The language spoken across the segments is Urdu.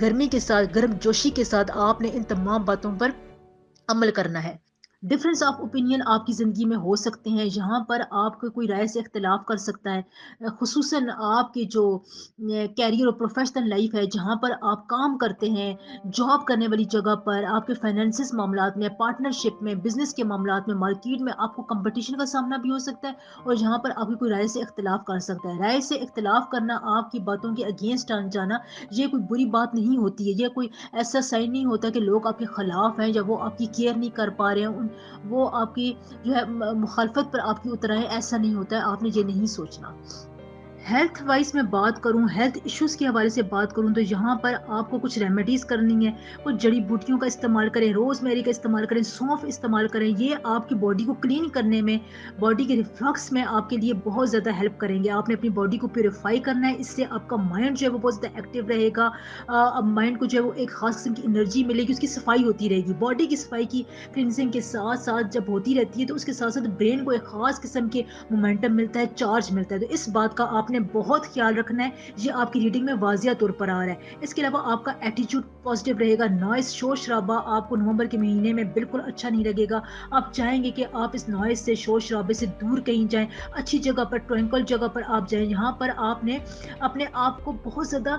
گرمی کے ساتھ، گرم جوشی کے ساتھ آپ نے ان تمام باتوں پر عمل کرنا ہے۔ ڈفرینس آف اوپینین آپ کی زندگی میں ہو سکتے ہیں، جہاں پر آپ کو کوئی رائے سے اختلاف کر سکتا ہے، خصوصاً آپ کی جو کیریئر اور پروفیشنل لائف ہے، جہاں پر آپ کام کرتے ہیں، جاب کرنے والی جگہ پر، آپ کے فائنینسز معاملات میں، پارٹنرشپ میں، بزنس کے معاملات میں، مارکیٹ میں آپ کو کمپٹیشن کا سامنا بھی ہو سکتا ہے، اور جہاں پر آپ کی کوئی رائے سے اختلاف کر سکتا ہے۔ رائے سے اختلاف کرنا، آپ کی باتوں کے اگینسٹ جانا، یہ کوئی بری بات نہیں ہوتی ہے، یہ کوئی ایسا سائن نہیں ہوتا کہ لوگ آپ کے خلاف ہیں یا وہ آپ کی کیئر نہیں کر پا رہے ہیں، وہ آپ کی جو ہے مخالفت پر آپ کی اتر آئے، ایسا نہیں ہوتا ہے، آپ نے یہ نہیں سوچنا۔ ہیلتھ وائز میں بات کروں، ہیلتھ ایشوز کے حوالے سے بات کروں، تو یہاں پر آپ کو کچھ ریمیڈیز کرنی ہے، کچھ جڑی بوٹیوں کا استعمال کریں، روز میری کا استعمال کریں، سونف استعمال کریں، یہ آپ کی باڈی کو کلین کرنے میں، باڈی کے ریفلکس میں آپ کے لیے بہت زیادہ ہیلپ کریں گے۔ آپ نے اپنی باڈی کو پیوریفائی کرنا ہے، اس سے آپ کا مائنڈ جو ہے وہ بہت زیادہ ایکٹیو رہے گا، مائنڈ کو جو ہے وہ ایک خاص قسم کی انرجی ملے گی، اس کی صفائی ہوتی رہے گی۔ باڈی کی صفائی کی کلینزنگ کے ساتھ ساتھ جب ہوتی رہتی ہے تو اس کے ساتھ ساتھ برین کو ایک خاص قسم کے مومنٹم ملتا ہے، چارج ملتا ہے، تو اس بات کا آپ نے بہت خیال رکھنا ہے، یہ آپ کی ریڈنگ میں واضح طور پر آ رہا ہے۔ اس کے علاوہ آپ کا ایٹیٹیوڈ پازیٹیو رہے گا، نوائز شور شرابہ آپ کو نومبر کے مہینے میں بالکل اچھا نہیں لگے گا، آپ چاہیں گے کہ آپ اس نوائز سے، شور شرابے سے دور کہیں جائیں، اچھی جگہ پر، ٹرینکل جگہ پر آپ جائیں، یہاں پر آپ نے اپنے آپ کو بہت زیادہ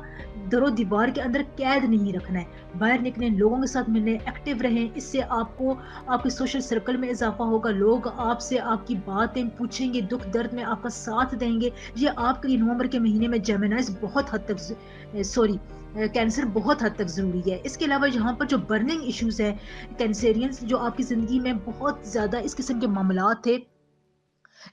در و دیوار کے اندر قید نہیں رکھنا ہے، باہر نکلیں، لوگوں کے ساتھ ملیں، ایکٹیو رہیں، اس سے آپ کو آپ کے سوشل سرکل میں اضافہ ہوگا، لوگ آپ سے آپ کی باتیں پوچھیں گے، دکھ درد میں آپ کا ساتھ دیں گے، یہ آپ کے لیے نومبر کے مہینے میں جیمنائز بہت حد تک کینسر بہت حد تک ضروری ہے۔ اس کے علاوہ یہاں پر جو برننگ ایشوز ہیں، کینسرینس جو آپ کی زندگی میں بہت زیادہ اس قسم کے معاملات تھے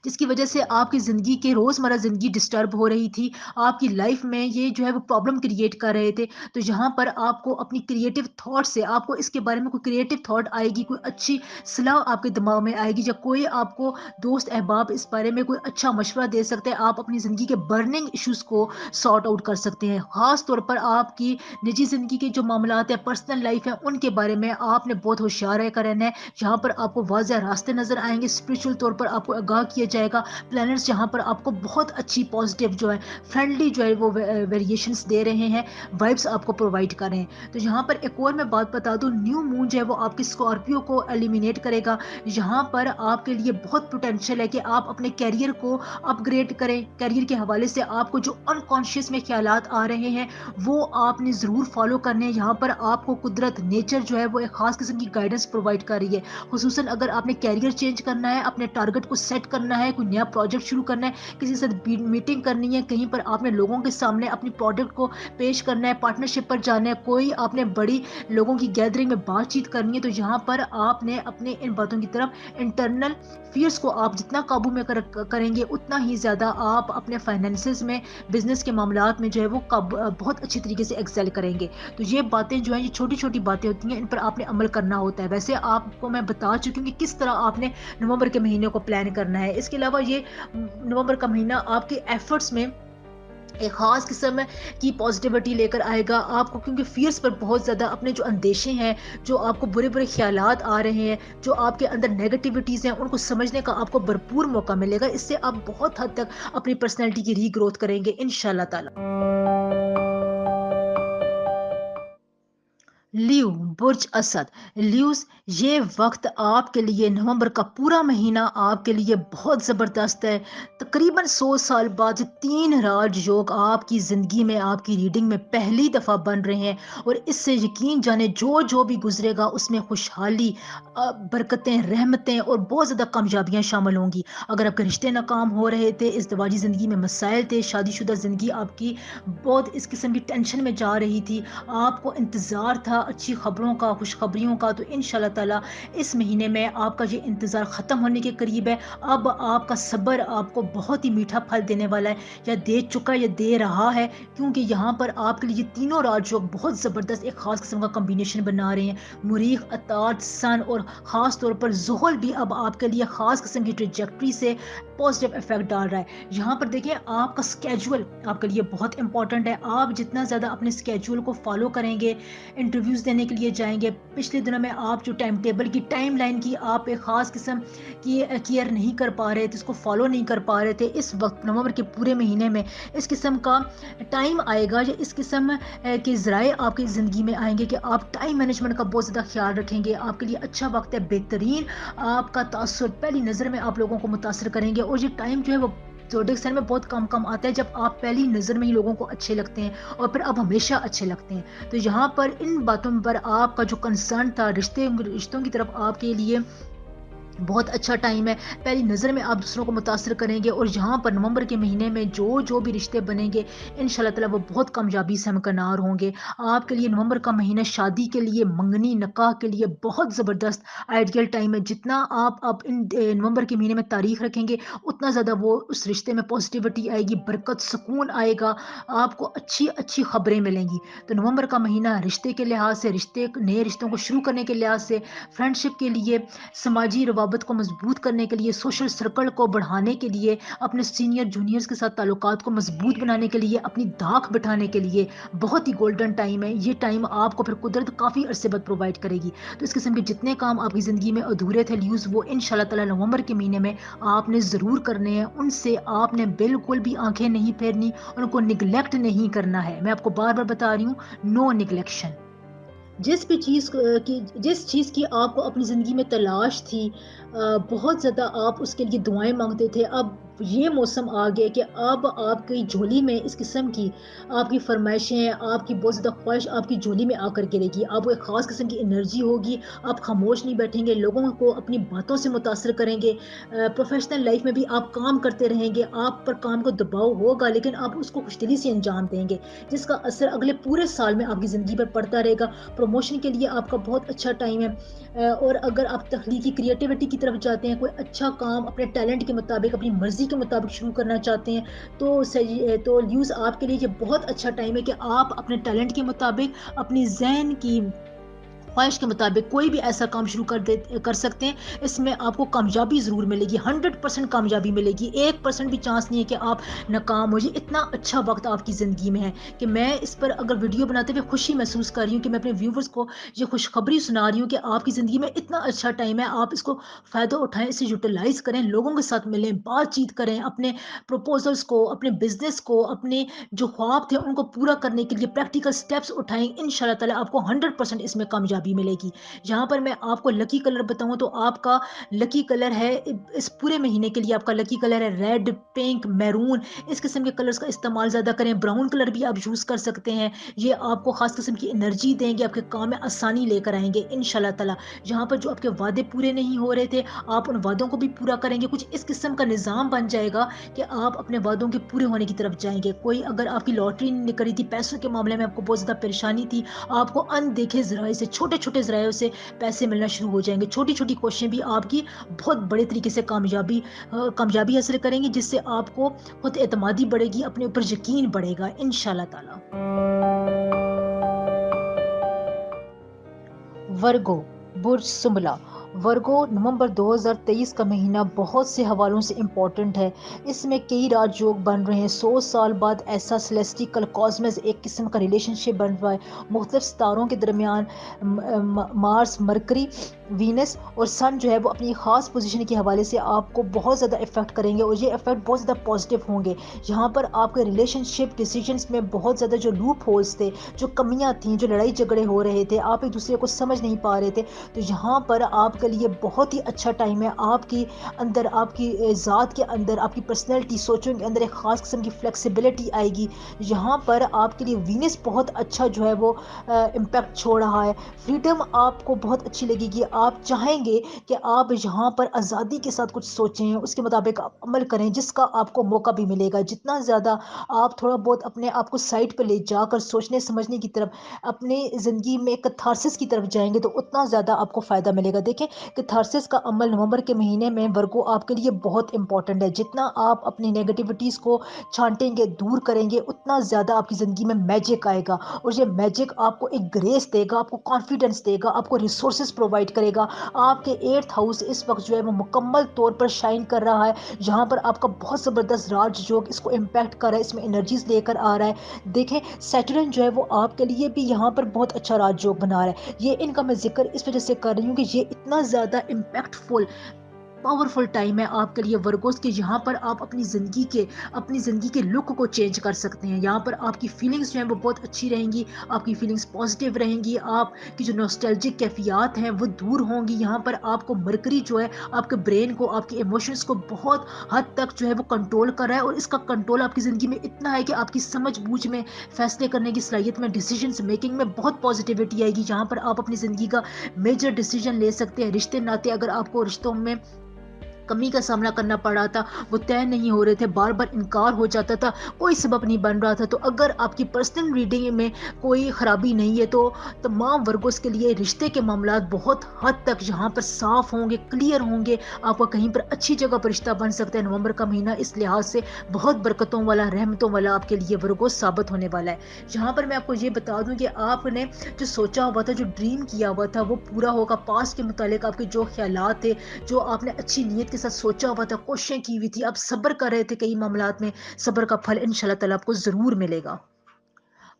جس کی وجہ سے آپ کی زندگی کے روزمرہ زندگی ڈسٹرب ہو رہی تھی، آپ کی لائف میں یہ جو ہے وہ پرابلم کریٹ کر رہے تھے، تو یہاں پر آپ کو اپنی کریٹو تھاٹ سے، آپ کو اس کے بارے میں کوئی کریٹو تھاٹ آئے گی، کوئی اچھی صلاح آپ کے دماغ میں آئے گی، یا کوئی آپ کو دوست احباب اس بارے میں کوئی اچھا مشورہ دے سکتے ہیں، آپ اپنی زندگی کے برننگ ایشوز کو سارٹ آؤٹ کر سکتے ہیں۔ خاص طور پر آپ کی نجی زندگی کے جو معاملات ہیں، پرسنل لائف ہے، ان کے بارے میں آپ نے بہت ہوشیار رہ کر رہنا ہے، یہاں پر آپ کو واضح راستے نظر آئیں گے، اسپرچل طور پر آپ کو آگاہ کیا جائے گا، پلانٹس جہاں پر آپ کو بہت اچھی پازیٹیو جو ہے، فرینڈلی جو ہے وہ ویریشنز دے رہے ہیں، وائبس آپ کو پرووائڈ کر رہے ہیں۔ تو یہاں پر ایک اور میں بات بتا دوں، نیو مون جو ہے وہ آپ کی اسکارپیو کو ایلیمینیٹ کرے گا، یہاں پر آپ کے لیے بہت پوٹینشیل ہے کہ آپ اپنے کیریئر کو اپ گریڈ کریں، کیریئر کے حوالے سے آپ کو جو انکانشیس میں خیالات آ رہے ہیں وہ آپ نے ضرور فالو کرنے ہیں، یہاں پر آپ کو قدرت، نیچر جو ہے وہ ایک خاص قسم کی گائیڈنس پرووائڈ کر رہی ہے، خصوصاً اگر آپ نے کیریئر چینج کرنا ہے، اپنے ٹارگٹ کو سیٹ کرنا ہے، کوئی نیا پروجیکٹ شروع کرنا ہے، کسی سے میٹنگ کرنی ہے، کہیں پر آپ نے لوگوں کے سامنے اپنی پروڈکٹ کو پیش کرنا ہے، پارٹنرشپ پر جانا ہے، کوئی آپ نے بڑی لوگوں کی گیدرنگ میں بات چیت کرنی ہے، تو یہاں پر آپ نے اپنے ان باتوں کی طرف انٹرنل فیئرس کو آپ جتنا قابو میں کریں گے، اتنا ہی زیادہ آپ اپنے فائنینسز میں، بزنس کے معاملات میں جو ہے وہ بہت اچھی طریقے سے ایکسل کریں گے۔ تو یہ باتیں جو ہیں، یہ چھوٹی چھوٹی باتیں ہوتی ہیں، ان پر آپ نے عمل کرنا ہوتا ہے۔ ویسے آپ کو میں بتا چکی ہوں کہ کس طرح آپ نے نومبر کے مہینے کو پلان کرنا ہے۔ اس کے علاوہ یہ نومبر کا مہینہ آپ کے ایفرٹس میں ایک خاص قسم کی پازیٹیوٹی لے کر آئے گا آپ کو، کیونکہ فیئرس پر بہت زیادہ اپنے جو اندیشے ہیں، جو آپ کو برے برے خیالات آ رہے ہیں، جو آپ کے اندر نیگیٹیوٹیز ہیں، ان کو سمجھنے کا آپ کو بھرپور موقع ملے گا، اس سے آپ بہت حد تک اپنی پرسنالٹی کی ری گروتھ کریں گے انشاءاللہ تعالی۔ لیو، برج اسد، لیوز، یہ وقت آپ کے لیے، نومبر کا پورا مہینہ آپ کے لیے بہت زبردست ہے۔ تقریباً 100 سال بعد 3 راج یوگ آپ کی زندگی میں، آپ کی ریڈنگ میں پہلی دفعہ بن رہے ہیں، اور اس سے یقین جانے جو بھی گزرے گا اس میں خوشحالی، برکتیں، رحمتیں اور بہت زیادہ کامیابیاں شامل ہوں گی۔ اگر آپ کے رشتے ناکام ہو رہے تھے، ازدواجی زندگی میں مسائل تھے، شادی شدہ زندگی آپ کی بہت اس قسم کی ٹینشن میں جا رہی تھی، آپ کو انتظار تھا اچھی خبروں کا، خوشخبریوں کا، تو انشاءاللہ تعالی اس مہینے میں آپ کا یہ انتظار ختم ہونے کے قریب ہے۔ اب آپ کا صبر آپ کو بہت ہی میٹھا پھل دینے والا ہے، یا دے چکا یا دے رہا ہے، کیونکہ یہاں پر آپ کے لیے تینوں راج یوگ بہت زبردست ایک خاص قسم کا کمبینیشن بنا رہے ہیں۔ مریخ، عطارد، سن، اور خاص طور پر زحل بھی اب آپ کے لیے خاص قسم کی ٹریجیکٹری سے پازیٹیو افیکٹ ڈال رہا ہے۔ یہاں پر دیکھیں، آپ کا اسکیجول آپ کے لیے بہت امپورٹنٹ ہے، آپ جتنا زیادہ اپنے اسکیجول کو فالو کریں گے، انٹرویو انٹرویوز دینے کے لیے جائیں گے. پچھلے دنوں میں آپ جو ٹائم ٹیبل کی ٹائم لائن کی آپ ایک خاص قسم کی کیئر نہیں کر پا رہے تھے, اس کو فالو نہیں کر پا رہے تھے, اس وقت نومبر کے پورے مہینے میں اس قسم کا ٹائم آئے گا یا اس قسم کے ذرائع آپ کی زندگی میں آئیں گے کہ آپ ٹائم مینجمنٹ کا بہت زیادہ خیال رکھیں گے. آپ کے لیے اچھا وقت ہے, بہترین آپ کا تاثر پہلی نظر میں آپ لوگوں کو متاثر کریں گے. اور یہ ٹائم جو ہے وہ زوڈیک سائن میں بہت کم آتا ہے جب آپ پہلی نظر میں ہی لوگوں کو اچھے لگتے ہیں اور پھر آپ ہمیشہ اچھے لگتے ہیں. تو یہاں پر ان باتوں پر آپ کا جو کنسرن تھا رشتوں کی طرف آپ کے لیے بہت اچھا ٹائم ہے. پہلی نظر میں آپ دوسروں کو متاثر کریں گے اور یہاں پر نومبر کے مہینے میں جو بھی رشتے بنیں گے انشاءاللہ تعالی وہ بہت کامیابی سے ہمکنار ہوں گے. آپ کے لیے نومبر کا مہینہ شادی کے لیے, منگنی نکاح کے لیے بہت زبردست آئیڈیل ٹائم ہے. جتنا آپ ان نومبر کے مہینے میں تاریخ رکھیں گے اتنا زیادہ وہ اس رشتے میں پازیٹیوٹی آئے گی, برکت, سکون آئے گا, آپ کو اچھی خبریں ملیں گی. تو نومبر کا مہینہ رشتے کے لحاظ سے, نئے رشتوں کو شروع کرنے کے لحاظ سے, فرینڈشپ کے لیے, سماجی روابط کو مضبوط کرنے کے لیے, سوشل سرکل کو بڑھانے کے لیے, اپنے سینئر جونیئرز کے ساتھ تعلقات کو مضبوط بنانے کے لیے, اپنی دھاک بٹھانے کے لیے بہت ہی گولڈن ٹائم ہے. یہ ٹائم آپ کو پھر قدرت کافی عرصے بعد پرووائڈ کرے گی. تو اس قسم کے جتنے کام آپ کی زندگی میں ادھورے تھے لیوز, وہ انشاءاللہ تعالی نومبر کے مہینے میں آپ نے ضرور کرنے ہیں. ان سے آپ نے بالکل بھی آنکھیں نہیں پھیرنی, ان کو نگلیکٹ نہیں کرنا ہے. میں آپ کو بار بتا رہی ہوں, نو نگلیکشن. جس چیز کی آپ کو اپنی زندگی میں تلاش تھی, بہت زیادہ آپ اس کے لیے دعائیں مانگتے تھے, اب یہ موسم آ گیا کہ اب آپ کی جھولی میں اس قسم کی آپ کی فرمائشیں, آپ کی بہت زیادہ خواہش آپ کی جھولی میں آ کر گرے گی. آپ کو ایک خاص قسم کی انرجی ہوگی, آپ خاموش نہیں بیٹھیں گے, لوگوں کو اپنی باتوں سے متاثر کریں گے. پروفیشنل لائف میں بھی آپ کام کرتے رہیں گے, آپ پر کام کا دباؤ ہوگا لیکن آپ اس کو خوش دلی سے انجام دیں گے, جس کا اثر اگلے پورے سال میں آپ کی زندگی پر پڑتا رہے گا. پروموشن کے لیے آپ کا بہت اچھا ٹائم ہے. اور اگر آپ تخلیقی کریٹیوٹی کی طرف جاتے ہیں, کوئی اچھا کام اپنے ٹیلنٹ کے مطابق, اپنی مرضی کے مطابق شروع کرنا چاہتے ہیں, تو نیوز آپ کے لیے یہ بہت اچھا ٹائم ہے کہ آپ اپنے ٹیلنٹ کے مطابق, اپنی ذہن کی خواہش کے مطابق کوئی بھی ایسا کام شروع کر سکتے ہیں. اس میں آپ کو کامیابی ضرور ملے گی, 100% کامیابی ملے گی, 1% بھی چانس نہیں ہے کہ آپ ناکام ہو جائے. اتنا اچھا وقت آپ کی زندگی میں ہے کہ میں اس پر اگر ویڈیو بناتے ہوئے خوشی محسوس کر رہی ہوں کہ میں اپنے ویورز کو یہ خوشخبری سنا رہی ہوں کہ آپ کی زندگی میں اتنا اچھا ٹائم ہے. آپ اس کو فائدہ اٹھائیں, اسے یوٹیلائز کریں, لوگوں کے ساتھ ملیں, بات چیت کریں, اپنے پروپوزلز کو, اپنے بزنس کو, اپنے جو خواب تھے ان کو پورا کرنے کے لیے پریکٹیکل سٹیپس اٹھائیں. انشاءاللہ تعالی آپ کو 100% اس میں کامیابی ملے گی. یہاں پر میں آپ کو لکی کلر بتاؤں تو آپ کا لکی کلر ہے, اس پورے مہینے کے لیے آپ کا لکی کلر ہے ریڈ, پنک, میرون. اس قسم کے کلرز کا استعمال زیادہ کریں. براؤن کلر بھی آپ یوز کر سکتے ہیں, یہ آپ کو خاص قسم کی انرجی دیں گے, آپ کے کام میں آسانی لے کر آئیں گے انشاءاللہ تعالی. یہاں پر جو آپ کے وعدے پورے نہیں ہو رہے تھے, آپ ان وعدوں کو بھی پورا کریں گے. کچھ اس قسم کا نظام بن جائے گا کہ آپ اپنے وعدوں کے پورے ہونے کی طرف جائیں گے. کوئی اگر آپ کی لاٹری نہیں نکلی تھی, پیسوں کے معاملے میں آپ کو بہت زیادہ پریشانی تھی, آپ کو اندیکھے ذرائع سے, چھوٹے ذرائع سے پیسے ملنا شروع ہو جائیں گے. چھوٹی کوششیں بھی آپ کی بہت بڑے طریقے سے کامیابی حاصل کریں گی, جس سے آپ کو خود اعتمادی بڑھے گی, اپنے اوپر یقین بڑھے گا انشاءاللہ تعالی. ورگو, برج سنبلا. ورگو نومبر 2023 کا مہینہ بہت سے حوالوں سے امپورٹنٹ ہے. اس میں کئی راج یوگ بن رہے ہیں. 100 سال بعد ایسا سیلیسٹیکل کاسمز ایک قسم کا ریلیشن شپ بن رہا ہے. مختلف ستاروں کے درمیان مارس, مرکری, وینس اور سن جو ہے وہ اپنی خاص پوزیشن کے حوالے سے آپ کو بہت زیادہ افیکٹ کریں گے, اور یہ افیکٹ بہت زیادہ پازیٹیو ہوں گے. یہاں پر آپ کے ریلیشن شپ ڈیسیجنس میں بہت زیادہ جو لوپ ہولز تھے, جو کمیاں تھیں, جو لڑائی جھگڑے ہو رہے تھے, آپ ایک دوسرے کو سمجھ نہیں پا رہے تھے, تو یہاں پر آپ کے لیے بہت ہی اچھا ٹائم ہے. آپ کی اندر, آپ کی ذات کے اندر, آپ کی پرسنالٹی, سوچوں کے اندر ایک خاص قسم کی فلیکسیبلٹی آئے گی. یہاں پر آپ کے لیے وینس بہت اچھا جو ہے وہ امپیکٹ چھوڑ رہا ہے. فریڈم آپ کو بہت اچھی لگے گی. آپ چاہیں گے کہ آپ یہاں پر آزادی کے ساتھ کچھ سوچیں, اس کے مطابق آپ عمل کریں, جس کا آپ کو موقع بھی ملے گا. جتنا زیادہ آپ تھوڑا بہت اپنے آپ کو سائڈ پہ لے جا کر سوچنے سمجھنے کی طرف, اپنی زندگی میں کتھارسس کی طرف جائیں گے, تو اتنا زیادہ آپ کو فائدہ ملے گا. دیکھیں کتھارسس کا عمل نومبر کے مہینے میں ورگو آپ کے لیے بہت امپورٹنٹ ہے. جتنا آپ اپنی نیگیٹیوٹیز کو چھانٹیں گے, دور کریں گے, اتنا زیادہ آپ کی زندگی میں میجک آئے گا, اور یہ میجک آپ کو ایک گریس دے گا, آپ کو کانفیڈنس دے گا, آپ کو ریسورسز پرووائڈ کرے رہے گا. آپ کے 8th ہاؤس اس وقت جو ہے وہ مکمل طور پر شائن کر رہا ہے, جہاں پر آپ کا بہت زبردست راج یوگ اس کو امپیکٹ کر رہا ہے, اس میں انرجیز لے کر آ رہا ہے. دیکھیں سیٹرن جو ہے وہ آپ کے لیے بھی یہاں پر بہت اچھا راج یوگ بنا رہا ہے. یہ ان کا میں ذکر اس وجہ سے کر رہی ہوں کہ یہ اتنا زیادہ امپیکٹ فل پاورفل ٹائم ہے آپ کے لیے ورگوز کے, یہاں پر آپ اپنی زندگی کے لک کو چینج کر سکتے ہیں. یہاں پر آپ کی فیلنگز جو ہیں وہ بہت اچھی رہیں گی, آپ کی فیلنگز پازیٹیو رہیں گی, آپ کی جو نوسٹیلجک کیفیات ہیں وہ دور ہوں گی. یہاں پر آپ کو مرکری جو ہے آپ کے برین کو, آپ کے ایموشنز کو بہت حد تک جو ہے وہ کنٹرول کر رہا ہے, اور اس کا کنٹرول آپ کی زندگی میں اتنا ہے کہ آپ کی سمجھ بوجھ میں, فیصلے کرنے کی صلاحیت میں, ڈیسیجنز میکنگ میں بہت پازیٹیوٹی آئے گی. جہاں پر آپ اپنی زندگی کا میجر ڈیسیجن لے سکتے ہیں. رشتے ناطے, اگر آپ کو رشتوں میں کمی کا سامنا کرنا پڑ رہا تھا, وہ طے نہیں ہو رہے تھے, بار بار انکار ہو جاتا تھا, کوئی سبب نہیں بن رہا تھا, تو اگر آپ کی پرسنل ریڈنگ میں کوئی خرابی نہیں ہے تو تمام ورگوز کے لیے رشتے کے معاملات بہت حد تک یہاں پر صاف ہوں گے, کلیئر ہوں گے. آپ کا کہیں پر اچھی جگہ پر رشتہ بن سکتا ہے. نومبر کا مہینہ اس لحاظ سے بہت برکتوں والا, رحمتوں والا آپ کے لیے ورگوز ثابت ہونے والا ہے. یہاں پر میں آپ کو یہ بتا دوں کہ آپ نے جو سوچا ہوا تھا, جو ڈریم کیا ہوا تھا, وہ پورا ہوگا. پاسٹ کے متعلق آپ کے جو خیالات تھے, جو آپ نے اچھی نیت کے ساتھ سوچا ہوا تھا, کوششیں کی ہوئی تھی, آپ صبر کر رہے تھے کئی معاملات میں, صبر کا پھل انشاءاللہ تعالیٰ آپ کو ضرور ملے گا.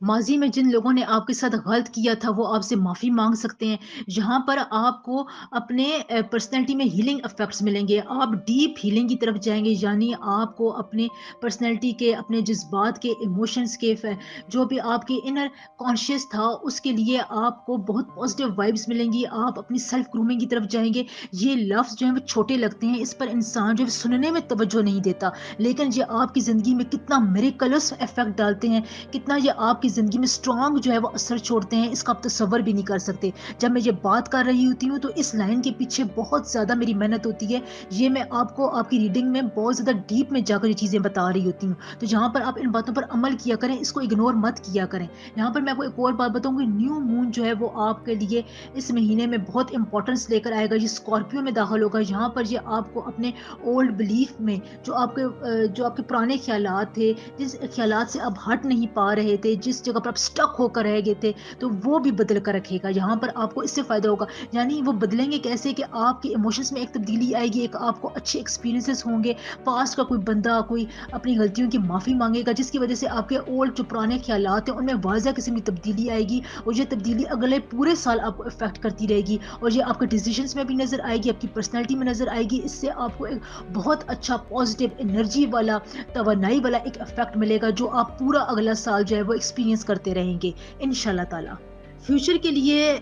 ماضی میں جن لوگوں نے آپ کے ساتھ غلط کیا تھا وہ آپ سے معافی مانگ سکتے ہیں. یہاں پر آپ کو اپنے پرسنالٹی میں ہیلنگ افیکٹس ملیں گے, آپ ڈیپ ہیلنگ کی طرف جائیں گے. یعنی آپ کو اپنے پرسنالٹی کے, اپنے جذبات کے, ایموشنز کے, جو بھی آپ کے انر کانشیس تھا, اس کے لیے آپ کو بہت پازیٹیو وائبس ملیں گی. آپ اپنی سیلف گرومنگ کی طرف جائیں گے. یہ لفظ جو ہیں وہ چھوٹے لگتے ہیں, اس پر انسان جو ہے سننے میں توجہ نہیں دیتا, لیکن یہ آپ کی زندگی میں کتنا میریکلس افیکٹ ڈالتے ہیں, کتنا یہ آپ کی زندگی میں اسٹرانگ جو ہے وہ اثر چھوڑتے ہیں, اس کا آپ تصور بھی نہیں کر سکتے. جب میں یہ بات کر رہی ہوتی ہوں تو اس لائن کے پیچھے بہت زیادہ میری محنت ہوتی ہے. یہ میں آپ کو آپ کی ریڈنگ میں بہت زیادہ ڈیپ میں جا کر یہ چیزیں بتا رہی ہوتی ہوں. تو جہاں پر آپ ان باتوں پر عمل کیا کریں, اس کو اگنور مت کیا کریں. یہاں پر میں آپ کو ایک اور بات بتاؤں گی, نیو مون جو ہے وہ آپ کے لیے اس مہینے میں بہت امپورٹنس لے کر آئے گا. یہ اسکارپیو میں داخل ہوگا. یہاں پر یہ آپ کو اپنے اولڈ بلیف میں, جو آپ کے پرانے خیالات تھے, جس خیالات سے اب ہٹ نہیں پا رہے تھے, جس جگہ پر آپ سٹک ہو کر رہ گئے تھے, تو وہ بھی بدل کر رکھے گا. یہاں پر آپ کو اس سے فائدہ ہوگا. یعنی وہ بدلیں گے کیسے کہ آپ کے ایموشنز میں ایک تبدیلی آئے گی, ایک آپ کو اچھے ایکسپیرینسز ہوں گے. پاسٹ کا کوئی بندہ کوئی اپنی غلطیوں کی معافی مانگے گا, جس کی وجہ سے آپ کے اولڈ جو پرانے خیالات ہیں ان میں واضح قسم کی تبدیلی آئے گی, اور یہ تبدیلی اگلے پورے سال آپ کو افیکٹ کرتی رہے گی, اور یہ آپ کے ڈیسیجنز میں بھی نظر آئے گی, آپ کی پرسنالٹی میں نظر آئے گی. اس سے آپ کو ایک بہت اچھا پازیٹیو انرجی والا, توانائی والا ایک افیکٹ ملے گا, جو آپ پورا اگلا سال جو ہے وہ ایکسپیرینس کرتے رہیں گے انشاءاللہ تعالی. فیوچر کے لیے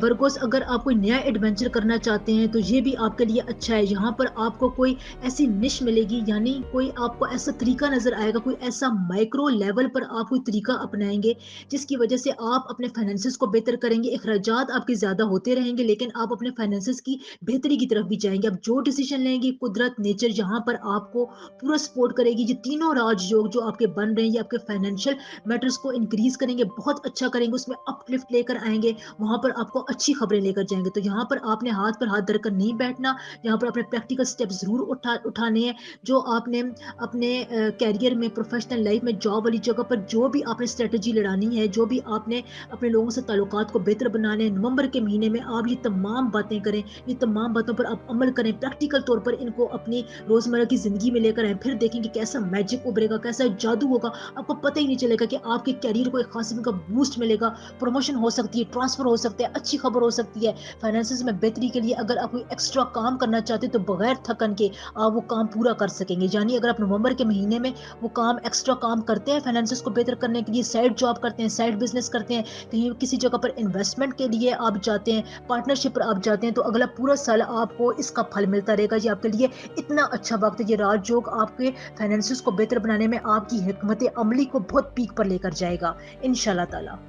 ورگوس, اگر آپ کوئی نیا ایڈونچر کرنا چاہتے ہیں تو یہ بھی آپ کے لیے اچھا ہے. یہاں پر آپ کو کوئی ایسی نش ملے گی, یعنی کوئی آپ کو ایسا طریقہ نظر آئے گا, کوئی ایسا مائکرو لیول پر آپ کوئی طریقہ اپنائیں گے جس کی وجہ سے آپ اپنے فائنینسز کو بہتر کریں گے. اخراجات آپ کے زیادہ ہوتے رہیں گے, لیکن آپ اپنے فائنینسز کی بہتری کی طرف بھی جائیں گے. آپ جو ڈیسیجن لیں گے, قدرت, نیچر یہاں پر آپ کو پورا سپورٹ کرے گی. یہ تینوں راج یوگ جو آپ کے بن رہے ہیں, یہ آپ کے فائنینشیل میٹرز کو انکریز کریں گے, بہت اچھا کریں گے, اس میں اپ لفٹ لے کر آئیں گے. وہاں پر آپ کو اچھی خبریں لے کر جائیں گے. تو یہاں پر آپ نے ہاتھ پر ہاتھ دھر کر نہیں بیٹھنا. یہاں پر اپنے پریکٹیکل سٹیپ ضرور اٹھانے ہیں. جو آپ نے اپنے کیریئر میں, پروفیشنل لائف میں, جاب والی جگہ پر جو بھی آپ نے اسٹریٹجی لڑانی ہے, جو بھی آپ نے اپنے لوگوں سے تعلقات کو بہتر بنانے ہیں, نومبر کے مہینے میں آپ یہ تمام باتیں کریں. یہ تمام باتوں پر آپ عمل کریں, پریکٹیکل طور پر ان کو اپنی روزمرہ کی زندگی میں لے کر آئیں. پھر دیکھیں کہ کیسا میجک ابھرے گا, کیسا جادو ہوگا. آپ کو پتہ ہی نہیں چلے گا کہ آپ کے کیریئر کو ایک خاص قسم کا بوسٹ ملے گا. پروموشن ہو سکتی ہے, ٹرانسفر ہو سکتا ہے, اچھی خبر ہو سکتی ہے. فائنینسز میں بہتری کے لیے اگر آپ کوئی ایکسٹرا کام کرنا چاہتے ہیں تو بغیر تھکن کے آپ وہ کام پورا کر سکیں گے. یعنی اگر آپ نومبر کے مہینے میں وہ کام, ایکسٹرا کام کرتے ہیں فائنینسز کو بہتر کرنے کے لیے, سائڈ جاب کرتے ہیں, سائڈ بزنس کرتے ہیں, کہیں کسی جگہ پر انویسٹمنٹ کے لیے آپ جاتے ہیں, پارٹنرشپ پر آپ جاتے ہیں, تو اگلا پورا سال آپ کو اس کا پھل ملتا رہے گا. یہ آپ کے لیے اتنا اچھا وقت ہے. یہ راج یوگ آپ کے فائنینسز کو بہتر بنانے میں آپ کی حکمت عملی کو بہت پیک پر لے کر جائے گا انشاءاللہ تعالی.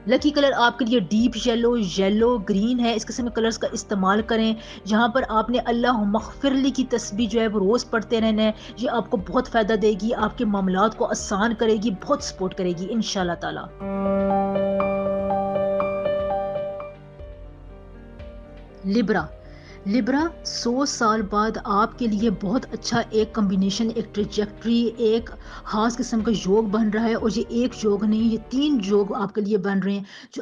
لکی کلر آپ کے لیے ڈیپ یلو گرین ہے. اس قسم کے کلرز کا استعمال کریں. جہاں پر آپ نے اللہ مغفرلی کی تسبیح جو ہے وہ روز پڑھتے رہنا ہے. یہ آپ کو بہت فائدہ دے گی, آپ کے معاملات کو آسان کرے گی, بہت سپورٹ کرے گی انشاءاللہ تعالی. لبرا 100 سال بعد آپ کے لیے بہت اچھا ایک کمبینیشن, ایک ٹریجیکٹری, ایک خاص قسم کا یوگ بن رہا ہے. اور یہ ایک یوگ نہیں, یہ 3 یوگ آپ کے لیے بن رہے ہیں, جو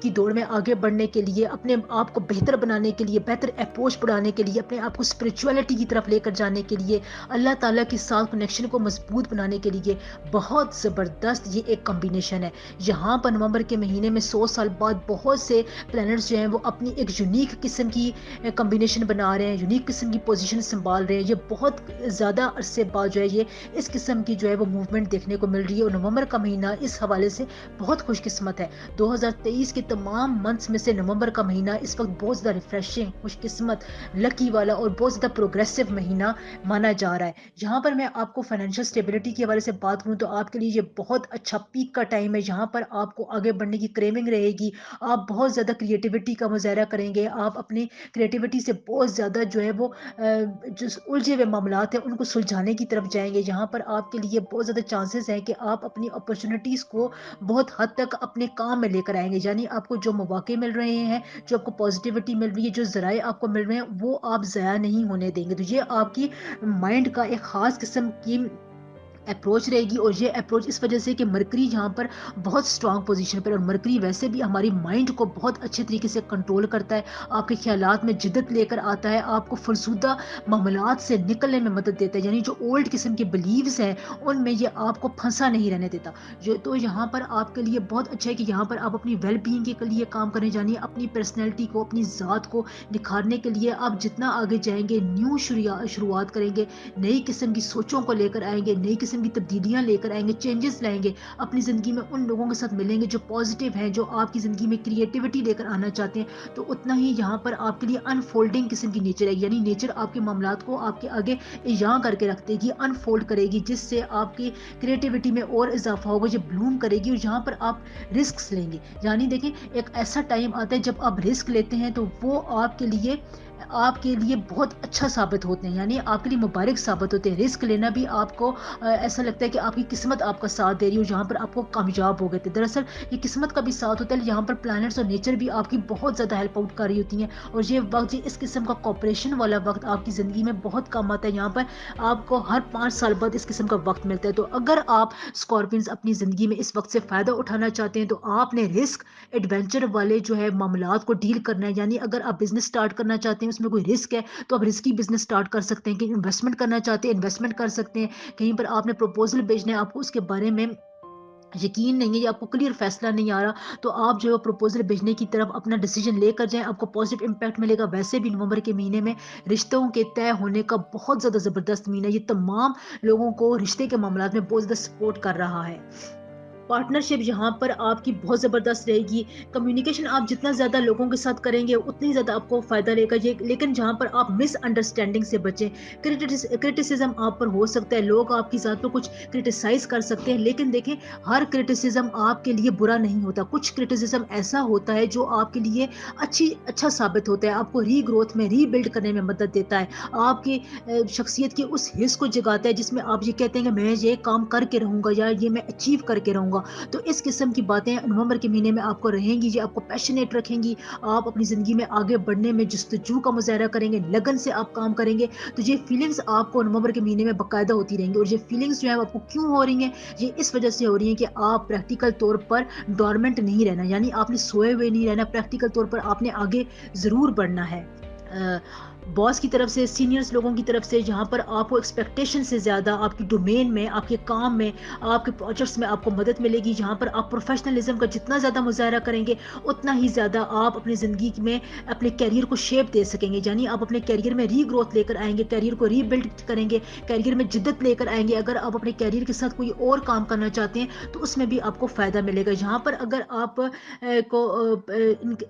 کی دوڑ میں آگے بڑھنے کے لیے، اپنے آپ کو بہتر بنانے کے لیے، بہتر اپروچ بڑھانے کے لیے، اپنے آپ کو اسپرچولیٹی کی طرف لے کر جانے کے لیے، اللہ تعالیٰ کے ساتھ کنیکشن کو مضبوط بنانے کے لیے بہت زبردست یہ ایک کمبینیشن ہے. یہاں پر نومبر کے مہینے میں 100 سال بعد بہت سے پلانٹس جو ہیں وہ اپنی ایک یونیک قسم کی کمبینیشن بنا رہے ہیں، یونیک قسم کی پوزیشن سنبھال رہے ہیں. یہ بہت زیادہ عرصے بعد جو ہے یہ اس قسم کی جو ہے وہ موومنٹ دیکھنے کو مل رہی ہے، اور نومبر کا مہینہ اس حوالے سے بہت خوش قسمت ہے. 2023 کے تمام منتھس میں سے نومبر کا مہینہ اس وقت بہت زیادہ ریفریشنگ، خوش قسمت، لکی والا اور بہت زیادہ پروگریسو مہینہ مانا جا رہا ہے. یہاں پر میں آپ کو فائنینشیل اسٹیبلٹی کے حوالے سے بات کروں تو آپ کے لیے یہ بہت اچھا پیک کا ٹائم ہے. یہاں پر آپ کو آگے بڑھنے کی کریونگ رہے گی، آپ بہت زیادہ کریٹیوٹی کا مظاہرہ کریں گے، آپ اپنی کریٹیوٹی سے بہت زیادہ جو ہے وہ جو الجھے ہوئے معاملات ہیں ان کو سلجھانے کی طرف جائیں گے. یہاں پر آپ کے لیے بہت زیادہ چانسز ہیں کہ آپ اپنی اپرچونیٹیز کو بہت حد تک اپنے کام میں لے کر آئیں گے. یعنی آپ کو جو مواقع مل رہے ہیں، جو آپ کو پازیٹیوٹی مل رہی ہے، جو ذرائع آپ کو مل رہے ہیں، وہ آپ ضائع نہیں ہونے دیں گے. تو یہ آپ کی مائنڈ کا ایک خاص قسم کی اپروچ رہے گی، اور یہ اپروچ اس وجہ سے کہ مرکری یہاں پر بہت سٹرانگ پوزیشن پر، اور مرکری ویسے بھی ہماری مائنڈ کو بہت اچھے طریقے سے کنٹرول کرتا ہے، آپ کے خیالات میں جدت لے کر آتا ہے، آپ کو فرسودہ معاملات سے نکلنے میں مدد دیتا ہے. یعنی جو اولڈ قسم کے بلیوز ہیں ان میں یہ آپ کو پھنسا نہیں رہنے دیتا. تو یہاں پر آپ کے لیے بہت اچھا ہے کہ یہاں پر آپ اپنی ویل بینگ کے لیے کام کریں. جانیے اپنی پرسنالٹی کو، اپنی ذات کو نکھارنے کے لیے آپ جتنا آگے جائیں گے، نیو شروعات کریں گے، نئی قسم کی سوچوں کو لے کر آئیں گے، نئی قسم کی تبدیلیاں لے کر آئیں گے، چینجز لائیں گے اپنی زندگی میں، ان لوگوں کے ساتھ ملیں گے جو پازیٹیو ہیں، جو آپ کی زندگی میں کریٹیوٹی لے کر آنا چاہتے ہیں. تو اتنا ہی یہاں پر آپ کے لیے انفولڈنگ قسم کی نیچر ہے. یعنی نیچر آپ کے معاملات کو آپ کے آگے یہاں کر کے رکھ دے گی، انفولڈ کرے گی، جس سے آپ کی کریٹیوٹی میں اور اضافہ ہوگا، یہ بلوم کرے گی. اور یہاں پر آپ رسکس لیں گے. یعنی دیکھیں ایک ایسا ٹائم آتا ہے جب آپ رسک لیتے ہیں تو وہ آپ کے لیے بہت اچھا ثابت ہوتے ہیں، یعنی آپ کے لیے مبارک ثابت ہوتے ہیں. رسک لینا بھی آپ کو ایسا لگتا ہے کہ آپ کی قسمت آپ کا ساتھ دے رہی ہو، جہاں پر آپ کو کامیاب ہو گئے تھے. دراصل یہ قسمت کا بھی ساتھ ہوتا ہے، یہاں پر پلانٹس اور نیچر بھی آپ کی بہت زیادہ ہیلپ آؤٹ کر رہی ہوتی ہیں. اور یہ وقت، اس قسم کا کوپریشن والا وقت آپ کی زندگی میں بہت کم آتا ہے. یہاں پر آپ کو ہر 5 سال بعد اس قسم کا وقت ملتا ہے. تو اگر آپ اسکارپینز اپنی زندگی میں اس وقت سے فائدہ اٹھانا چاہتے ہیں تو آپ نے رسک ایڈونچر والے جو ہے معاملات کو ڈیل کرنا ہے. یعنی اگر آپ بزنس سٹارٹ کرنا چاہتے ہیں، اس میں کوئی رسک ہے تو آپ رسکی بزنس سٹارٹ کر سکتے ہیں. کہ انویسٹمنٹ کرنا چاہتے ہیں، انویسٹمنٹ کر سکتے ہیں. کہیں پر آپ نے پروپوزل بھیجنا ہے، آپ کو اس کے بارے میں یقین نہیں ہے یا آپ کو کلیئر فیصلہ نہیں آ رہا، تو آپ جو پروپوزل بھیجنے کی طرف اپنا ڈیسیجن لے کر جائیں، آپ کو پازیٹیو امپیکٹ ملے گا. ویسے بھی نومبر کے مہینے میں رشتوں کے طے ہونے کا بہت زیادہ زبردست مہینہ ہے. یہ تمام لوگوں کو رشتے کے معاملات میں بہت زیادہ سپورٹ کر رہا ہے. پارٹنرشپ یہاں پر آپ کی بہت زبردست رہے گی. کمیونیکیشن آپ جتنا زیادہ لوگوں کے ساتھ کریں گے اتنی زیادہ آپ کو فائدہ لے گا. لیکن جہاں پر آپ مس انڈرسٹینڈنگ سے بچیں. کرٹیسزم آپ پر ہو سکتا ہے، لوگ آپ کی ذات پر کچھ کرٹیسائز کر سکتے ہیں، لیکن دیکھیں ہر کرٹیسزم آپ کے لیے برا نہیں ہوتا. کچھ کرٹیسزم ایسا ہوتا ہے جو آپ کے لیے اچھا ثابت ہوتا ہے، آپ کو ری گروتھ میں، ری بلڈ کرنے میں مدد دیتا ہے، آپ کی شخصیت کے اس حص کو جگاتا ہے جس میں آپ یہ کہتے ہیں کہ میں یہ کام کر کے رہوں گا یا یہ میں اچیو کر کے رہوں گا. تو اس قسم کی باتیں نومبر کے مہینے میں آپ کو رہیں گی، یہ آپ کو پیشنیٹ رکھیں گی. آپ اپنی زندگی میں آگے بڑھنے میں جستجو کا مظاہرہ کریں گے، لگن سے آپ کام کریں گے. تو یہ فیلنگز آپ کو نومبر کے مہینے میں باقاعدہ ہوتی رہیں گی. اور یہ فیلنگز جو ہے آپ کو کیوں ہو رہی ہیں؟ یہ اس وجہ سے ہو رہی ہیں کہ آپ پریکٹیکل طور پر ڈورمنٹ نہیں رہنا، یعنی آپ نے سوئے ہوئے نہیں رہنا. پریکٹیکل طور پر آپ نے آگے ضرور بڑھنا ہے. باس کی طرف سے، سینئرز لوگوں کی طرف سے، جہاں پر آپ کو ایکسپیکٹیشن سے زیادہ آپ کی ڈومین میں، آپ کے کام میں، آپ کے پروجیکٹس میں آپ کو مدد ملے گی. جہاں پر آپ پروفیشنلزم کا جتنا زیادہ مظاہرہ کریں گے اتنا ہی زیادہ آپ اپنی زندگی میں اپنے کیریئر کو شیپ دے سکیں گے. یعنی آپ اپنے کیریئر میں ری گروتھ لے کر آئیں گے، کیریئر کو ری بلڈ کریں گے، کیریئر میں جدت لے کر آئیں گے. اگر آپ اپنے کیریئر کے ساتھ کوئی اور کام کرنا چاہتے ہیں تو اس میں بھی آپ کو فائدہ ملے گا. یہاں پر اگر آپ کو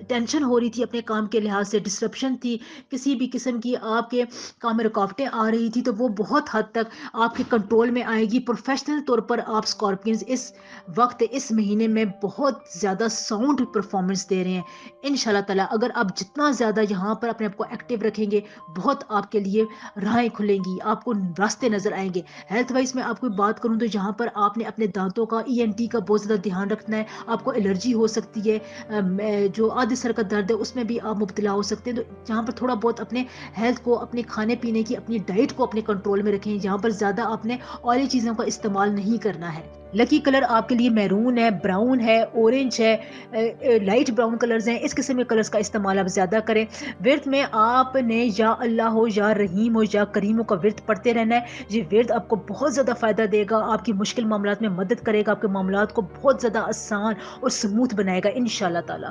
ٹینشن ہو رہی تھی اپنے کام کے لحاظ سے، ڈسرپشن تھی، کسی بھی قسم کی آپ کے کام میں رکاوٹیں آ رہی تھی، تو وہ بہت حد تک آپ کے کنٹرول میں آئے گی. پروفیشنل طور پر آپ اسکارپینز اس وقت، اس مہینے میں بہت زیادہ ساؤنڈ پرفارمنس دے رہے ہیں انشاءاللہ تعالی. اگر آپ جتنا زیادہ یہاں پر اپنے آپ کو ایکٹیو رکھیں گے، بہت آپ کے لیے راہیں کھلیں گی، آپ کو راستے نظر آئیں گے. ہیلتھ وائز میں آپ کو بات کروں تو یہاں پر آپ نے اپنے دانتوں کا ENT کا بہت زیادہ دھیان رکھنا ہے. آپ کو الرجی ہو سکتی ہے، جو آدھے سر کا درد ہے اس میں بھی آپ مبتلا ہو سکتے ہیں. تو جہاں پر تھوڑا بہت اپنے ہیلتھ کو، اپنے کھانے پینے کی، اپنی ڈائٹ کو اپنے کنٹرول میں رکھیں. جہاں پر زیادہ آپ نے آئلی چیزوں کا استعمال نہیں کرنا ہے. لکی کلر آپ کے لیے میرون ہے، براؤن ہے، اورنج ہے، لائٹ براؤن کلرز ہیں. اس قسم کے کلرز کا استعمال آپ زیادہ کریں. ورت میں آپ نے یا اللہ ہو یا رحیم ہو یا کریم کا ورت پڑھتے رہنا ہے. یہ ورت آپ کو بہت زیادہ فائدہ دے گا، آپ کی مشکل معاملات میں مدد کرے گا، آپ کے معاملات کو بہت زیادہ آسان اور سموتھ بنائے گا انشاءاللہ تعالی.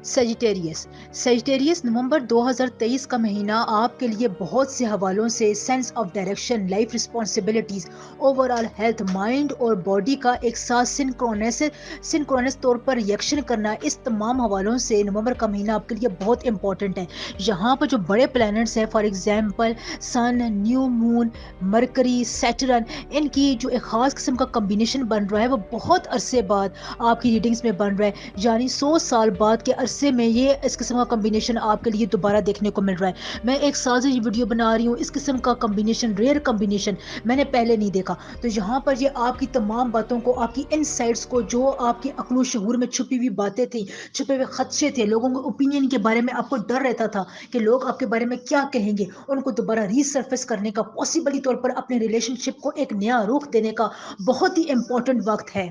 سیجیٹیریس نومبر 2023 کا مہینہ آپ کے لیے بہت سے حوالوں سے sense of direction, life responsibilities, over all health, mind اور باڈی کا ایک ساتھ سنکرونس طور پر ریئیکشن کرنا، اس تمام حوالوں سے نومبر کا مہینہ آپ کے لیے بہت امپورٹنٹ ہے. یہاں پر جو بڑے پلانٹس ہیں، for example sun, new moon, Mercury, Saturn, ان کی جو ایک خاص قسم کا کمبینیشن بن رہا ہے وہ بہت عرصے بعد آپ کی ریڈنگز میں بن رہا ہے. یعنی 100 سال بعد کے عرصے میں یہ اس قسم کا کمبینیشن آپ کے لیے دوبارہ دیکھنے کو مل رہا ہے. میں ایک سال سے یہ ویڈیو بنا رہی ہوں، اس قسم کا کمبینیشن، ریئر کمبینیشن میں نے پہلے نہیں دیکھا. تو یہاں پر یہ آپ کی تمام باتوں کو، آپ کی انسائٹس کو، جو آپ کی عقل و شعور میں چھپی ہوئی باتیں تھیں، چھپے ہوئے خدشے تھے، لوگوں کے اوپینین کے بارے میں آپ کو ڈر رہتا تھا کہ لوگ آپ کے بارے میں کیا کہیں گے، ان کو دوبارہ ری سرفیس کرنے کا، پاسبلی طور پر اپنے ریلیشن شپ کو ایک نیا رخ دینے کا بہت ہی امپورٹنٹ وقت ہے.